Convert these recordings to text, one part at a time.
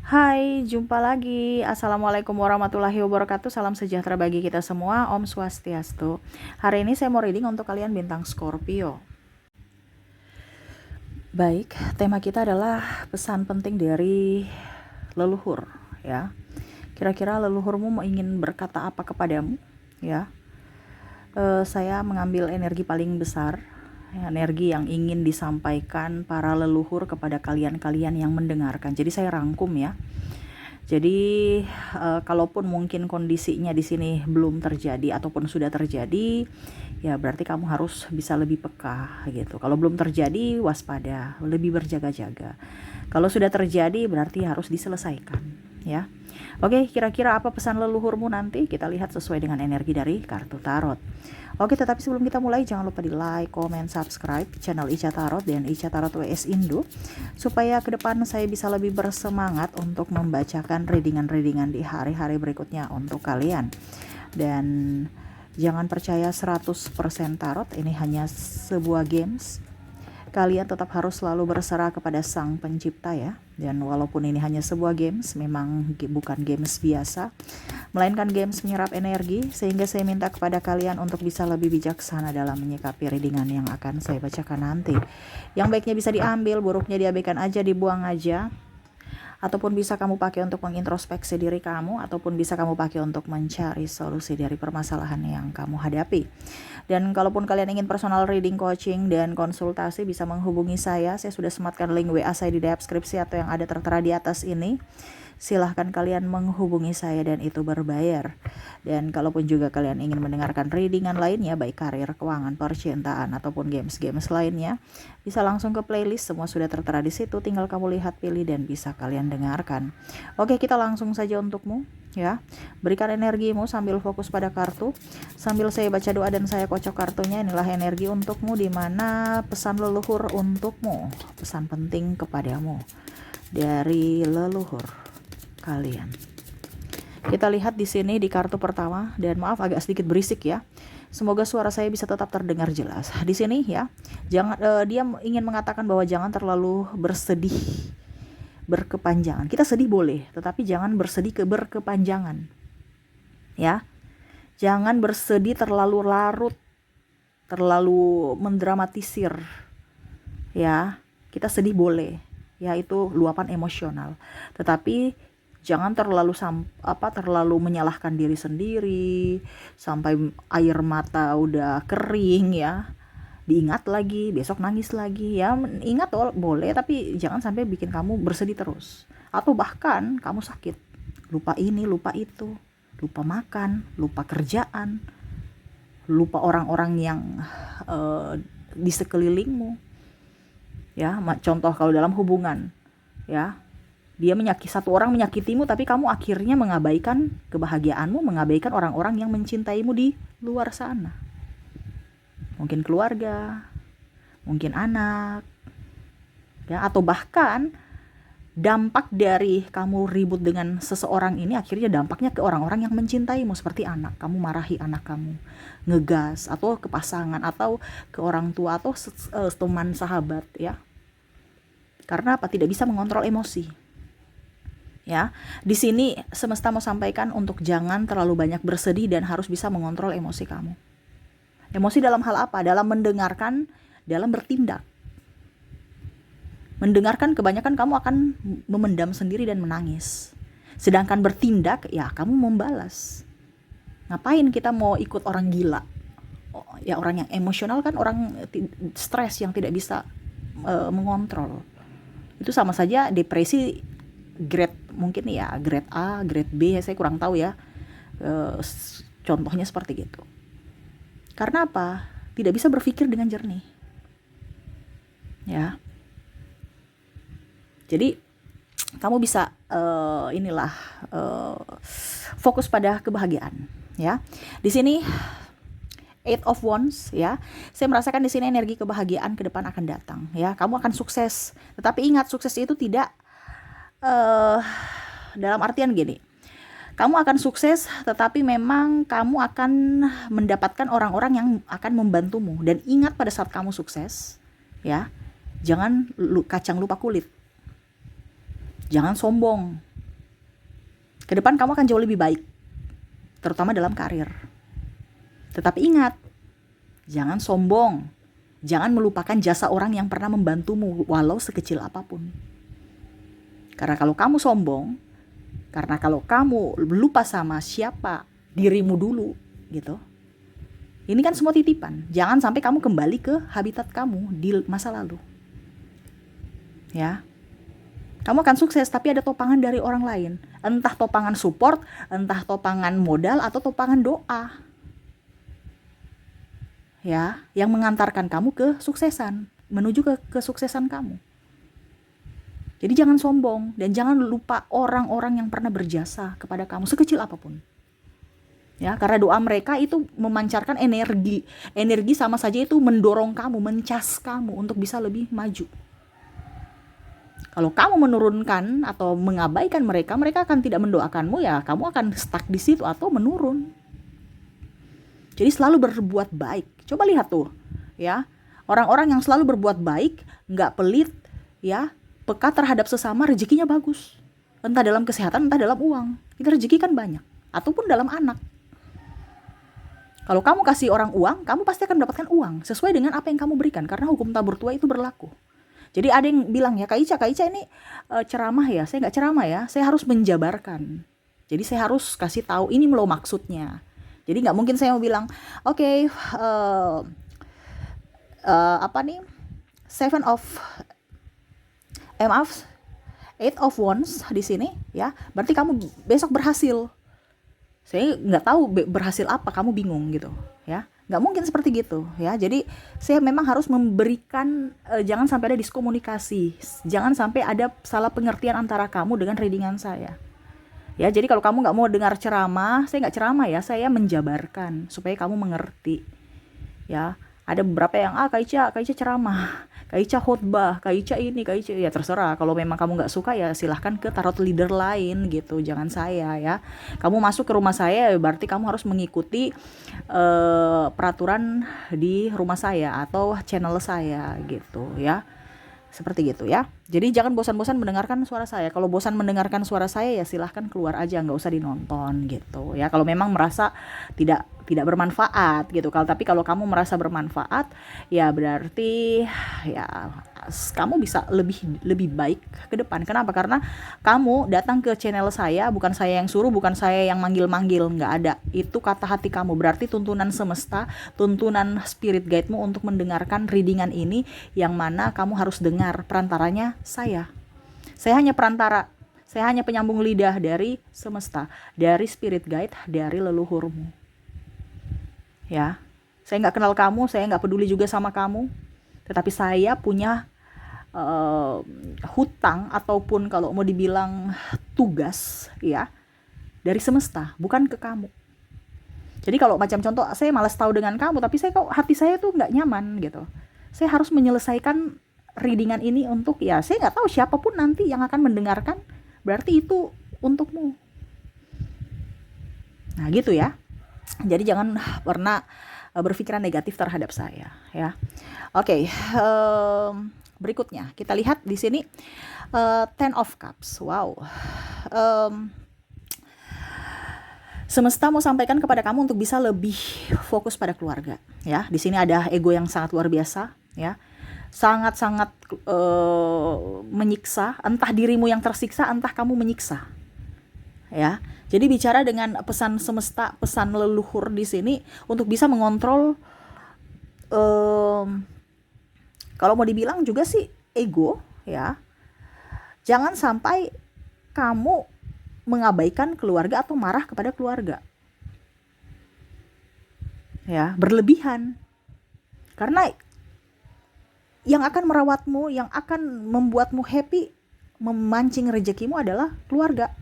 Hai, jumpa lagi. Assalamualaikum warahmatullahi wabarakatuh. Salam sejahtera bagi kita semua. Om Swastiastu. Hari ini saya mau reading untuk kalian bintang Scorpio. Baik, tema kita adalah pesan penting dari leluhur, ya. Kira-kira leluhurmu ingin berkata apa kepadamu, ya? Saya mengambil energi paling besar, energi yang ingin disampaikan para leluhur kepada kalian-kalian yang mendengarkan. Jadi saya rangkum ya. Jadi kalaupun mungkin kondisinya di sini belum terjadi ataupun sudah terjadi, ya berarti kamu harus bisa lebih peka gitu. Kalau belum terjadi, waspada, lebih berjaga-jaga. Kalau sudah terjadi, berarti harus diselesaikan, ya. Oke, kira-kira apa pesan leluhurmu nanti? Kita lihat sesuai dengan energi dari kartu tarot. Oke, tetapi sebelum kita mulai, jangan lupa di like, comment, subscribe channel Ica Tarot dan Ica Tarot WS Indo, supaya ke depan saya bisa lebih bersemangat untuk membacakan readingan-readingan di hari-hari berikutnya untuk kalian. Dan jangan percaya 100% tarot, ini hanya sebuah games. Kalian tetap harus selalu berserah kepada sang pencipta ya. Dan walaupun ini hanya sebuah games, memang bukan games biasa, melainkan games menyerap energi, sehingga saya minta kepada kalian untuk bisa lebih bijaksana dalam menyikapi readingan yang akan saya bacakan nanti. Yang baiknya bisa diambil, buruknya diabaikan aja, dibuang aja. Ataupun bisa kamu pakai untuk mengintrospeksi diri kamu, ataupun bisa kamu pakai untuk mencari solusi dari permasalahan yang kamu hadapi. Dan kalaupun kalian ingin personal reading, coaching, dan konsultasi, bisa menghubungi saya. Saya sudah sematkan link WA saya di deskripsi atau yang ada tertera di atas ini. Silahkan kalian menghubungi saya dan itu berbayar. Dan kalaupun juga kalian ingin mendengarkan readingan lainnya, baik karir, keuangan, percintaan, ataupun games-games lainnya, bisa langsung ke playlist, semua sudah tertera di situ, tinggal kamu lihat, pilih, dan bisa kalian dengarkan. Oke, kita langsung saja untukmu, ya. Berikan energimu sambil fokus pada kartu, sambil saya baca doa dan saya kocok kartunya. Inilah energi untukmu, di mana pesan leluhur untukmu, pesan penting kepadamu dari leluhur kalian. Kita lihat di sini di kartu pertama, dan maaf agak sedikit berisik ya. Semoga suara saya bisa tetap terdengar jelas. Di sini ya, jangan dia ingin mengatakan bahwa jangan terlalu bersedih berkepanjangan. Kita sedih boleh, tetapi jangan bersedih berkepanjangan. Ya. Jangan bersedih terlalu larut, terlalu mendramatisir. Ya, kita sedih boleh. Ya, itu luapan emosional. Tetapi jangan terlalu menyalahkan diri sendiri sampai air mata udah kering ya. Diingat lagi, besok nangis lagi ya. Ingat boleh, tapi jangan sampai bikin kamu bersedih terus. Atau bahkan kamu sakit. Lupa ini, lupa itu. Lupa makan, lupa kerjaan. Lupa orang-orang yang di sekelilingmu. Ya, contoh kalau dalam hubungan, ya. Dia satu orang menyakitimu, tapi kamu akhirnya mengabaikan kebahagiaanmu, mengabaikan orang-orang yang mencintaimu di luar sana. Mungkin keluarga, mungkin anak, ya, atau bahkan dampak dari kamu ribut dengan seseorang ini akhirnya dampaknya ke orang-orang yang mencintaimu, seperti anak. Kamu marahi anak kamu, ngegas, atau ke pasangan, atau ke orang tua, atau teman sahabat, ya. Karena apa? Tidak bisa mengontrol emosi. Ya, di sini semesta mau sampaikan untuk jangan terlalu banyak bersedih dan harus bisa mengontrol emosi kamu. Emosi dalam hal apa? Dalam mendengarkan, dalam bertindak. Mendengarkan kebanyakan kamu akan memendam sendiri dan menangis. Sedangkan bertindak, ya kamu membalas. Ngapain kita mau ikut orang gila? Ya orang yang emosional kan orang stres yang tidak bisa mengontrol. Itu sama saja depresi grade mungkin ya, grade A, grade B, saya kurang tahu ya. Contohnya seperti gitu. Karena apa? Tidak bisa berpikir dengan jernih. Ya. Jadi kamu bisa fokus pada kebahagiaan, ya. Di sini Eight of Wands, ya. Saya merasakan di sini energi kebahagiaan ke depan akan datang, ya. Kamu akan sukses. Tetapi ingat, sukses itu tidak dalam artian gini, kamu akan sukses, tetapi memang kamu akan mendapatkan orang-orang yang akan membantumu. Dan ingat, pada saat kamu sukses, ya, jangan kacang lupa kulit, jangan sombong, Ke depan kamu akan jauh lebih baik, terutama dalam karir. Tetapi ingat, jangan sombong. Jangan melupakan jasa orang yang pernah membantumu, walau sekecil apapun. Karena kalau kamu sombong, karena kalau kamu lupa sama siapa dirimu dulu, gitu. Ini kan semua titipan. Jangan sampai kamu kembali ke habitat kamu di masa lalu. Ya. Kamu akan sukses tapi ada topangan dari orang lain. Entah topangan support, entah topangan modal, atau topangan doa. Ya, yang mengantarkan kamu ke suksesan, menuju ke kesuksesan kamu. Jadi jangan sombong dan jangan lupa orang-orang yang pernah berjasa kepada kamu sekecil apapun. Ya, karena doa mereka itu memancarkan energi. Energi sama saja itu mendorong kamu, mencas kamu untuk bisa lebih maju. Kalau kamu menurunkan atau mengabaikan mereka, mereka akan tidak mendoakanmu, ya kamu akan stuck di situ atau menurun. Jadi selalu berbuat baik. Coba lihat tuh, ya. Orang-orang yang selalu berbuat baik, nggak pelit, ya, peka terhadap sesama, rezekinya bagus. Entah dalam kesehatan, entah dalam uang. Itu rezeki kan banyak. Ataupun dalam anak. Kalau kamu kasih orang uang, kamu pasti akan mendapatkan uang sesuai dengan apa yang kamu berikan, karena hukum tabur tuai itu berlaku. Jadi ada yang bilang, ya Kak Ica ini ceramah ya. Saya nggak ceramah ya, saya harus menjabarkan. Jadi saya harus kasih tahu ini loh maksudnya. Jadi nggak mungkin saya mau bilang, oke, eight of wands di sini, ya. Berarti kamu besok berhasil. Saya nggak tahu berhasil apa, kamu bingung gitu, ya. Nggak mungkin seperti gitu, ya. Jadi saya memang harus memberikan, jangan sampai ada diskomunikasi, jangan sampai ada salah pengertian antara kamu dengan readingan saya, ya. Jadi kalau kamu nggak mau dengar ceramah, saya nggak ceramah ya, saya menjabarkan supaya kamu mengerti, ya. Ada beberapa yang Kak Ica ceramah, Kak Ica khotbah, Kak Ica ini, Kak Ica, ya terserah. Kalau memang kamu nggak suka, ya silahkan ke tarot leader lain gitu, jangan saya, ya. Kamu masuk ke rumah saya, berarti kamu harus mengikuti peraturan di rumah saya atau channel saya gitu, ya. Seperti gitu, ya. Jadi jangan bosan-bosan mendengarkan suara saya. Kalau bosan mendengarkan suara saya, ya silahkan keluar aja, nggak usah dinonton gitu, ya. Kalau memang merasa tidak bermanfaat gitu. Tapi kalau kamu merasa bermanfaat, ya berarti ya kamu bisa lebih baik ke depan. Kenapa? Karena kamu datang ke channel saya, bukan saya yang suruh, bukan saya yang manggil-manggil, nggak ada. Itu kata hati kamu. Berarti tuntunan semesta, tuntunan spirit guide-mu untuk mendengarkan readingan ini, yang mana kamu harus dengar perantaranya saya. Saya hanya perantara. Saya hanya penyambung lidah dari semesta, dari spirit guide, dari leluhurmu. Ya, saya nggak kenal kamu, saya nggak peduli juga sama kamu, tetapi saya punya hutang, ataupun kalau mau dibilang tugas, ya, dari semesta, bukan ke kamu. Jadi kalau macam contoh, saya malas tahu dengan kamu, tapi hati saya tuh nggak nyaman gitu. Saya harus menyelesaikan readingan ini untuk, ya saya nggak tahu siapapun nanti yang akan mendengarkan, berarti itu untukmu. Nah gitu ya. Jadi jangan pernah berpikiran negatif terhadap saya, ya. Oke, berikutnya kita lihat di sini Ten of Cups. Wow. Semesta mau sampaikan kepada kamu untuk bisa lebih fokus pada keluarga, ya. Di sini ada ego yang sangat luar biasa, ya. Sangat-sangat menyiksa, entah dirimu yang tersiksa, entah kamu menyiksa. Ya. Jadi bicara dengan pesan semesta, pesan leluhur di sini untuk bisa mengontrol, kalau mau dibilang juga sih ego, ya. Jangan sampai kamu mengabaikan keluarga atau marah kepada keluarga. Ya, berlebihan. Karena yang akan merawatmu, yang akan membuatmu happy, memancing rezekimu adalah keluarga.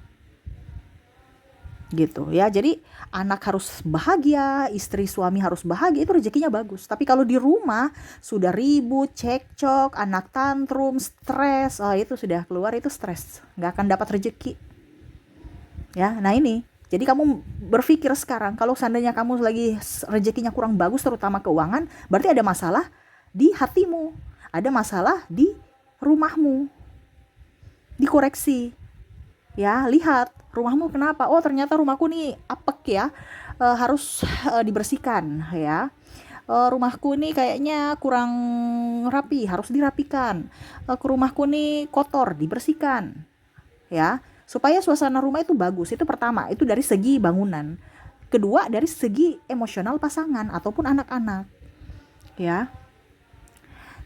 Gitu ya. Jadi anak harus bahagia, istri suami harus bahagia, itu rezekinya bagus. Tapi kalau di rumah sudah ribut, cekcok, anak tantrum, stres, itu sudah keluar, itu stres, nggak akan dapat rezeki, ya. Nah ini, jadi kamu berpikir sekarang, kalau seandainya kamu lagi rezekinya kurang bagus, terutama keuangan, berarti ada masalah di hatimu, ada masalah di rumahmu, dikoreksi. Ya, lihat rumahmu kenapa, oh ternyata rumahku nih apek ya, harus dibersihkan ya. Rumahku nih kayaknya kurang rapi, harus dirapikan. Ke rumahku nih kotor, dibersihkan ya, supaya suasana rumah itu bagus. Itu pertama, itu dari segi bangunan. Kedua, dari segi emosional pasangan ataupun anak-anak ya.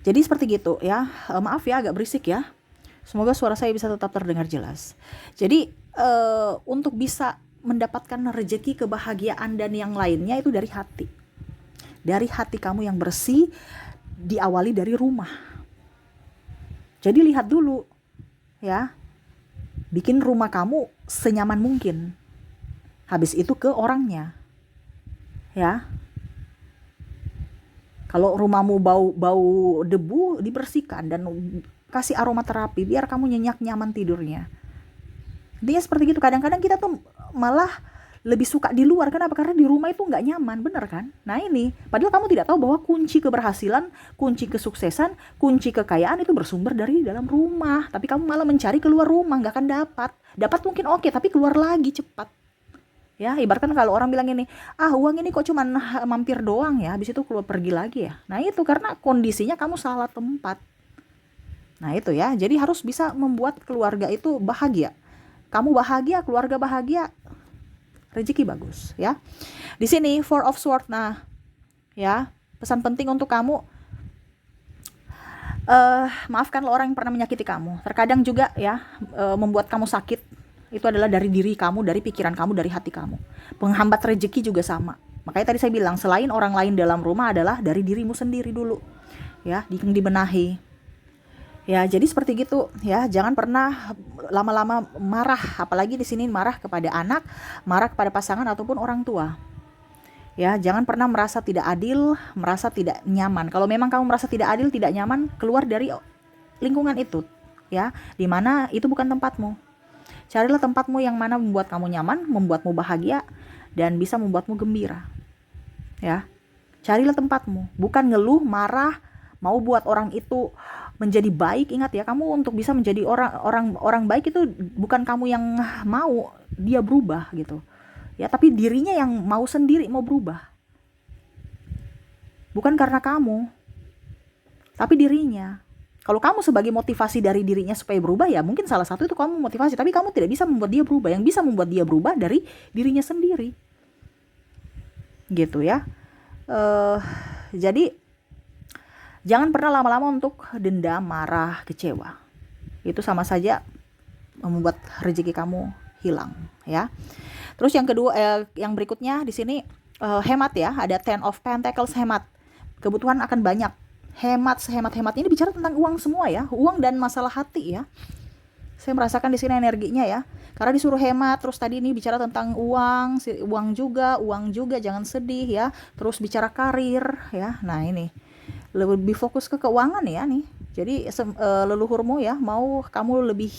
Jadi seperti gitu ya. Maaf ya agak berisik ya. Semoga suara saya bisa tetap terdengar jelas. Jadi untuk bisa mendapatkan rezeki, kebahagiaan dan yang lainnya itu dari hati. Dari hati kamu yang bersih, diawali dari rumah. Jadi lihat dulu ya. Bikin rumah kamu senyaman mungkin. Habis itu ke orangnya. Ya. Kalau rumahmu bau debu, dibersihkan dan kasih aroma terapi biar kamu nyenyak nyaman tidurnya. Intinya seperti gitu. Kadang-kadang kita tuh malah lebih suka di luar. Kenapa? Karena di rumah itu nggak nyaman, bener kan? Nah ini, padahal kamu tidak tahu bahwa kunci keberhasilan, kunci kesuksesan, kunci kekayaan itu bersumber dari dalam rumah. Tapi kamu malah mencari keluar rumah, nggak akan dapat. Dapat mungkin oke, tapi keluar lagi cepat. Ya, ibaratkan kalau orang bilang ini, uang ini kok cuman mampir doang ya, habis itu keluar pergi lagi ya. Nah itu karena kondisinya kamu salah tempat. Nah itu ya, jadi harus bisa membuat keluarga itu bahagia. Kamu bahagia, keluarga bahagia, rezeki bagus ya. Di sini Four of Swords. Nah, ya, pesan penting untuk kamu, maafkanlah orang yang pernah menyakiti kamu. Terkadang juga ya, membuat kamu sakit. Itu adalah dari diri kamu, dari pikiran kamu, dari hati kamu. Penghambat rezeki juga sama. Makanya tadi saya bilang, selain orang lain dalam rumah adalah dari dirimu sendiri dulu. Ya, dibenahi. Ya, jadi seperti gitu ya. Jangan pernah lama-lama marah, apalagi di sini marah kepada anak, marah kepada pasangan ataupun orang tua. Ya, jangan pernah merasa tidak adil, merasa tidak nyaman. Kalau memang kamu merasa tidak adil, tidak nyaman, keluar dari lingkungan itu. Ya, di mana itu bukan tempatmu. Carilah tempatmu yang mana membuat kamu nyaman, membuatmu bahagia, dan bisa membuatmu gembira. Ya, carilah tempatmu. Bukan ngeluh, marah, mau buat orang itu menjadi baik. Ingat ya, kamu untuk bisa menjadi orang baik itu bukan kamu yang mau dia berubah gitu. Ya, tapi dirinya yang mau sendiri mau berubah. Bukan karena kamu, tapi dirinya. Kalau kamu sebagai motivasi dari dirinya supaya berubah, ya mungkin salah satu itu kamu motivasi, tapi kamu tidak bisa membuat dia berubah. Yang bisa membuat dia berubah dari dirinya sendiri. Gitu ya. Jadi jangan pernah lama-lama untuk dendam, marah, kecewa. Itu sama saja membuat rezeki kamu hilang ya. Terus yang kedua, yang berikutnya di sini hemat ya. Ada Ten of Pentacles, hemat. Kebutuhan akan banyak. Hemat, sehemat-hemat. Ini bicara tentang uang semua ya, uang dan masalah hati ya. Saya merasakan di sini energinya ya. Karena disuruh hemat, terus tadi ini bicara tentang uang, uang juga jangan sedih ya. Terus bicara karir ya. Nah, ini lebih fokus ke keuangan ya nih. Jadi leluhurmu ya mau kamu lebih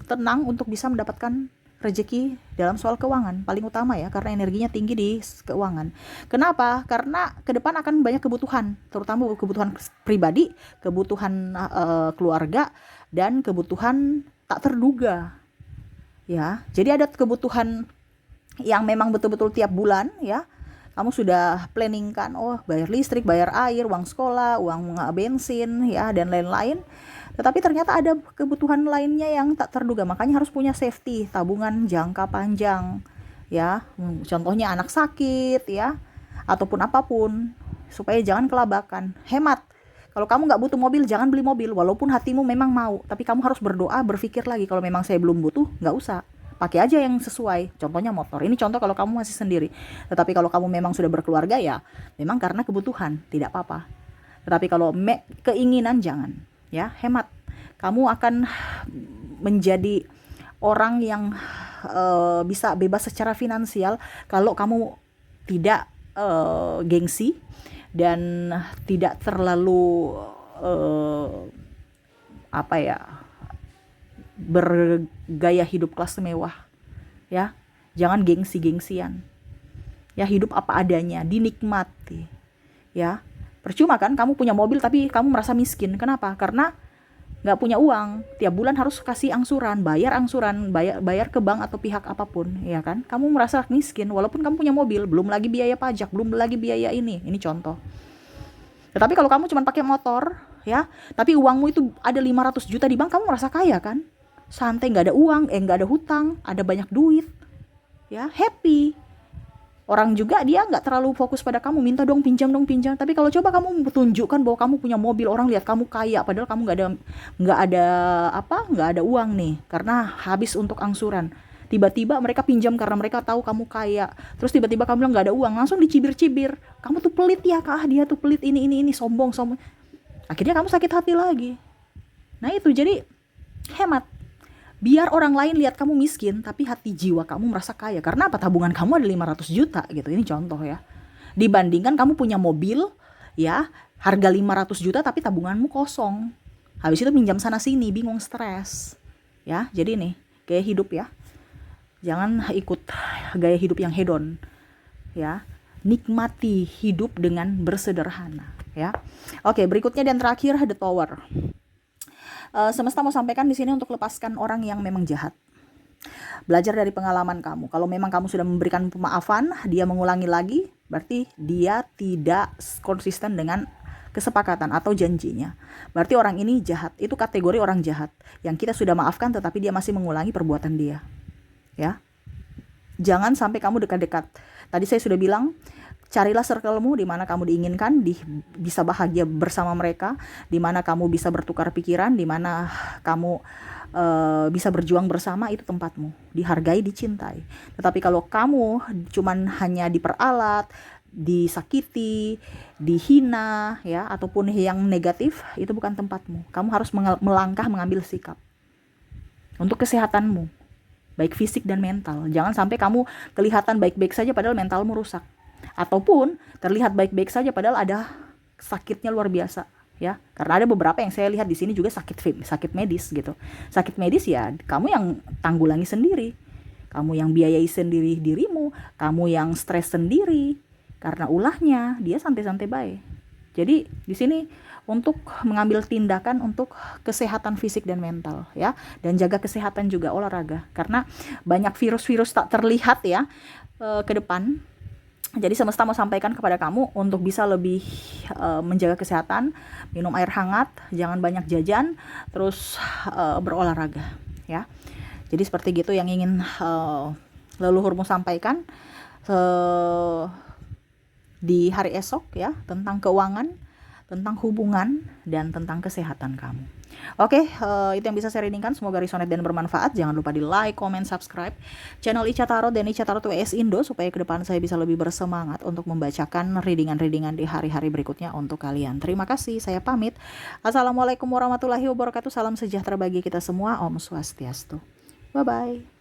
tenang untuk bisa mendapatkan rezeki dalam soal keuangan paling utama ya, karena energinya tinggi di keuangan. Kenapa? Karena ke depan akan banyak kebutuhan, terutama kebutuhan pribadi, kebutuhan keluarga, dan kebutuhan tak terduga ya. Jadi ada kebutuhan yang memang betul-betul tiap bulan ya kamu sudah planning kan, bayar listrik, bayar air, uang sekolah, uang bensin ya, dan lain-lain. Tetapi ternyata ada kebutuhan lainnya yang tak terduga, makanya harus punya safety, tabungan jangka panjang ya. Contohnya anak sakit ya, ataupun apapun, supaya jangan kelabakan. Hemat. Kalau kamu nggak butuh mobil, jangan beli mobil, walaupun hatimu memang mau, tapi kamu harus berdoa, berpikir lagi, kalau memang saya belum butuh, nggak usah. Pakai aja yang sesuai, contohnya motor. Ini contoh kalau kamu masih sendiri. Tetapi kalau kamu memang sudah berkeluarga ya, memang karena kebutuhan, tidak apa-apa. Tetapi kalau keinginan jangan. Ya, hemat. Kamu akan menjadi orang yang bisa bebas secara finansial kalau kamu tidak gengsi dan tidak terlalu bergaya hidup kelas mewah ya. Jangan gengsi-gengsian ya, hidup apa adanya, dinikmati ya. Percuma kan kamu punya mobil tapi kamu merasa miskin. Kenapa? Karena nggak punya uang, tiap bulan harus kasih angsuran, bayar ke bank atau pihak apapun, ya kan? Kamu merasa miskin walaupun kamu punya mobil, belum lagi biaya pajak, belum lagi biaya ini contoh. Tetapi kalau kamu cuma pakai motor, ya, tapi uangmu itu ada 500 juta di bank, kamu merasa kaya kan? Santai, nggak ada uang, nggak ada hutang, ada banyak duit, ya, happy. Orang juga dia nggak terlalu fokus pada kamu, minta dong pinjam. Tapi kalau coba kamu tunjukkan bahwa kamu punya mobil, orang lihat kamu kaya, padahal kamu nggak ada uang nih, karena habis untuk angsuran. Tiba-tiba mereka pinjam karena mereka tahu kamu kaya. Terus tiba-tiba kamu bilang nggak ada uang, langsung dicibir-cibir. Kamu tuh pelit ya kak, dia tuh pelit ini, sombong. Akhirnya kamu sakit hati lagi. Nah itu, jadi hemat. Biar orang lain lihat kamu miskin, tapi hati jiwa kamu merasa kaya. Karena apa? Tabungan kamu ada 500 juta gitu. Ini contoh ya. Dibandingkan kamu punya mobil, ya, harga 500 juta tapi tabunganmu kosong. Habis itu pinjam sana sini, bingung, stres. Ya, jadi nih, gaya hidup ya. Jangan ikut gaya hidup yang hedon. Ya. Nikmati hidup dengan bersederhana, ya. Oke, berikutnya dan terakhir, The Tower. Semesta mau sampaikan di sini untuk lepaskan orang yang memang jahat. Belajar dari pengalaman kamu. Kalau memang kamu sudah memberikan pemaafan, dia mengulangi lagi, berarti dia tidak konsisten dengan kesepakatan atau janjinya. Berarti orang ini jahat. Itu kategori orang jahat yang kita sudah maafkan tetapi dia masih mengulangi perbuatan dia. Ya. Jangan sampai kamu dekat-dekat. Tadi saya sudah bilang, carilah circle-mu di mana kamu diinginkan, bisa bahagia bersama mereka, di mana kamu bisa bertukar pikiran, di mana kamu bisa berjuang bersama, itu tempatmu. Dihargai, dicintai. Tetapi kalau kamu cuman hanya diperalat, disakiti, dihina, ya, ataupun yang negatif, itu bukan tempatmu. Kamu harus melangkah, mengambil sikap untuk kesehatanmu, baik fisik dan mental. Jangan sampai kamu kelihatan baik-baik saja padahal mentalmu rusak. Ataupun terlihat baik-baik saja padahal ada sakitnya luar biasa, ya. Karena ada beberapa yang saya lihat di sini juga sakit medis gitu. Sakit medis ya kamu yang tanggulangi sendiri. Kamu yang biayai sendiri dirimu, kamu yang stres sendiri. Karena ulahnya dia santai-santai baik. Jadi di sini untuk mengambil tindakan untuk kesehatan fisik dan mental, ya. Dan jaga kesehatan juga, olahraga. Karena banyak virus-virus tak terlihat ya ke depan. Jadi semesta mau sampaikan kepada kamu untuk bisa lebih menjaga kesehatan, minum air hangat, jangan banyak jajan, terus berolahraga, ya. Jadi seperti gitu yang ingin leluhurmu sampaikan di hari esok, ya, tentang keuangan, tentang hubungan, dan tentang kesehatan kamu. Oke, itu yang bisa saya readingkan. Semoga resonate dan bermanfaat. Jangan lupa di like, comment, subscribe channel Ica Tarot dan Ica Tarot WS Indo supaya ke depan saya bisa lebih bersemangat untuk membacakan readingan-readingan di hari-hari berikutnya untuk kalian. Terima kasih, saya pamit. Assalamualaikum warahmatullahi wabarakatuh. Salam sejahtera bagi kita semua. Om Swastiastu. Bye-bye.